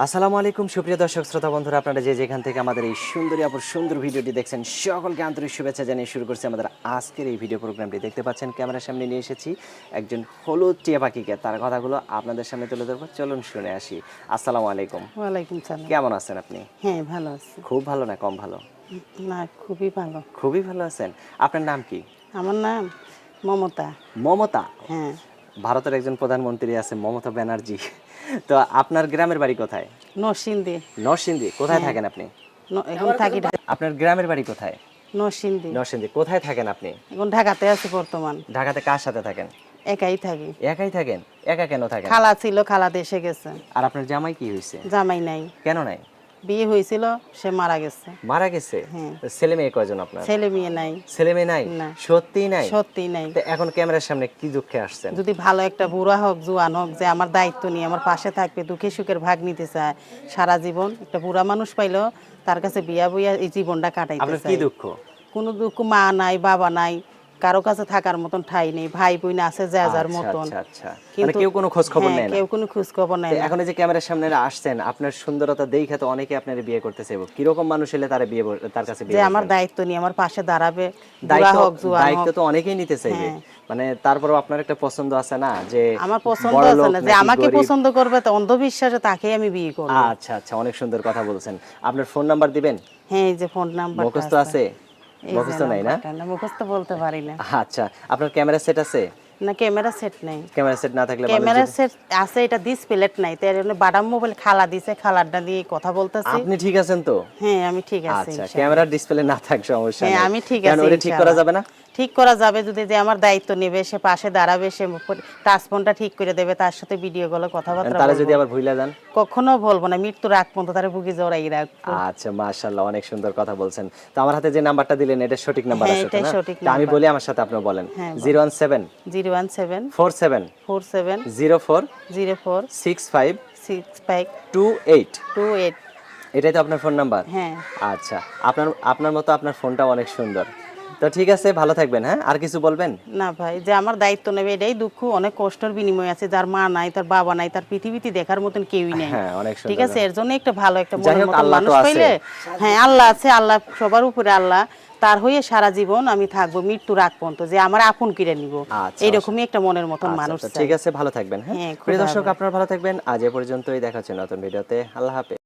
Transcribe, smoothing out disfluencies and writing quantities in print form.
আসসালামু আলাইকুম সুপ্রিয় দর্শক শ্রোতা বন্ধুরা, আপনারা যে যেখান থেকে আমাদের এই সুন্দরী আপুর সুন্দর ভিডিওটি দেখছেন সকলকে আন্তরিক শুভেচ্ছা জানিয়ে শুরু করছি আমাদের আজকের এই ভিডিও প্রোগ্রামটি। দেখতে পাচ্ছেন ক্যামেরার সামনে নিয়ে এসেছি একজন হলুদ টিয়া পাখিকে, তার কথাগুলো আপনাদের সামনে তুলে ধরবো। চলুন শুনে আসি। আসসালামু আলাইকুম। ওয়ালাইকুম সালাম। কেমন আছেন আপনি? হ্যাঁ, ভালো আছি। খুব ভালো না কম ভালো? না, খুবই ভালো। খুবই ভালো আছেন। আপনার নাম কি? আমার নাম মমতা। মমতা? হ্যাঁ, ভারতের একজন প্রধানমন্ত্রী আছে মমতা ব্যানার্জি। তো আপনার গ্রামের বাড়ি কোথায়? নরসিংদী। নরসিংদী? কোথায় থাকেন আপনি? এখন থাকি আপনার গ্রামের বাড়ি কোথায়? নরসিংদী। নরসিংদী। কোথায় থাকেন আপনি? এখন ঢাকাতে আছি বর্তমান। ঢাকাতে কার সাথে থাকেন? একাই থাকি। একাই থাকেন? একা কেন থাকেন? খালা ছিল, খালা দেশে গেছে। আর আপনার জামাই কি হয়েছে? জামাই নাই। কেন নাই? বিয়ে হয়েছিল, সে মারা গেছে। মারা গেছে? হ্যাঁ। তো ছেলে মেয়ে কয়জন আপনার? ছেলে মেয়ে নাই। ছেলে মেয়ে নাই? না। সত্যিই নাই? সত্যি নাই। তো এখন ক্যামেরার সামনে কি দুঃখে আসছেন? যদি ভালো একটা বুড়া হোক, জোয়ান হোক, যে আমার দায়িত্ব নিয়ে আমার পাশে থাকবে, দুঃখে সুখের ভাগ নিতে চায় সারা জীবন, একটা বুড়া মানুষ পাইলো তার কাছে বিয়া বইয়া এই জীবনটা কাটাইতে আপনার কি চায়। দুঃখ? কোনো দুঃখ, মা নাই, বাবা নাই, কারো কাছে থাকার মতন ঠাই নেই, ভাই বোন আছে যে যার আচ্ছা মতন। আচ্ছা আচ্ছা। মানে কিন্তু কেউ কোনো খোঁজ খবর হ্যাঁ, নেয় না? কেউ কোনো খোঁজ খবর নেয় তো না। এখন এই যে ক্যামেরার সামনে আসছেন, আপনার সুন্দরতা দেখে তো অনেকে আপনার বিয়ে করতে চাইবো। কিরকম মানুষ এলে তার বিয়ে তার কাছে যে বিয়ে আমার করবেন? দায়িত্ব নিয়ে আমার পাশে দাঁড়াবে, বুড়া দায়িত্ব হোক, জোয়ান দায়িত্ব হোক। তো অনেকেই নিতে চাইবে। হ্যাঁ। মানে তারপরেও আপনার একটা পছন্দ আছে না যে আমার পছন্দ বড় আছে লোক না, যে নাকি আমাকে গরিব? পছন্দ করবে তো অন্ধবিশ্বাসে তাকেই আমি বিয়ে করব। আচ্ছা আচ্ছা, অনেক সুন্দর কথা বলছেন। আপনার ফোন নাম্বার দিবেন? হ্যাঁ, এই যে ফোন নাম্বারটা মুখস্থ আছে। আছে? এই যে মুখস্থ নাই না? নাম্বারটা না, মুখস্থ বলতে পারি না। আচ্ছা, আপনার ক্যামেরা সেট আছে? না, ক্যামেরা সেট নাই। ক্যামেরা সেট না থাকলে মানুষ ক্যামেরা যদি... সেট আছে, এটা ডিসপ্লেট নাই, তাই জন্য বাদাম মোবাইল খালা দিছে, খালারটা দিয়ে কথা বলতেছি। আপনি ঠিক আছেন তো? হ্যাঁ, আমি ঠিক আছি আচ্ছা, ইনশাআল্লাহ। ক্যামেরার ডিসপ্লে না থাক সমস্যা হ্যাঁ, নেই। আমি ঠিক কারণ আছি ওটা ঠিক করা ইনশাআল্লাহ। যাবে না? ঠিক করা যাবে যদি, যে আমার দায়িত্ব নেবে, সে পাশে দাঁড়াবে, সে টাচফোনটা ঠিক করে দেবে, তার সাথে ভিডিও কলে কথাবার্তা তারা যদি বলবো। আবার ভুলে যান? কখনো বলবো না, মৃত্যুর আগ পর্যন্ত তারে বুকে জড়াই রাখবো। আচ্ছা, মাশাআল্লাহ, অনেক সুন্দর কথা বলছেন। তো আমার হাতে যে নাম্বারটা দিলেন এটা সঠিক নাম্বার হ্যাঁ, আছে তো এটাই না? সঠিক তো আমি নাম্বার। বলি, আমার সাথে আপনি বলেন। হ্যাঁ, 017 017 47 47 04 04 65 65 28। 28। এটাই তো আপনার ফোন নাম্বার? হ্যাঁ। আচ্ছা, আপনার আপনার মতো আপনার ফোনটা অনেক সুন্দর। তো ঠিক আছে, ভালো থাকবেন। হ্যাঁ, আর কিছু বলবেন? না ভাই, যে আমার দায়িত্ব নেবে, এটাই দুঃখ। অনেক কষ্টের বিনিময় আছে, যার মা নাই, তার বাবা নাই, তার পৃথিবীতে দেখার মতন কেউই নাই। হ্যাঁ, অনেক ঠিক সুন্দর। আছে, এর জন্য একটা ভালো একটা যাই মনের হোক, মতন আল্লাহ মানুষ তো আছে। পাইলে, হ্যাঁ আল্লাহ আছে, আল্লাহ সবার উপরে আল্লাহ, তার হয়ে সারা জীবন আমি থাকবো মৃত্যুর আগ পর্যন্ত, যে আমার আপন কিনে নিব, আচ্ছা, এইরকমই একটা মনের মতন আচ্ছা, মানুষ তো চাই। ঠিক আছে, ভালো থাকবেন। হ্যাঁ, হ্যাঁ, প্রিয় খোদা দর্শক, হাফেজ। আপনারা ভালো থাকবেন। আজ এ পর্যন্তই, দেখা হচ্ছে নতুন ভিডিওতে। আল্লাহ হাফেজ।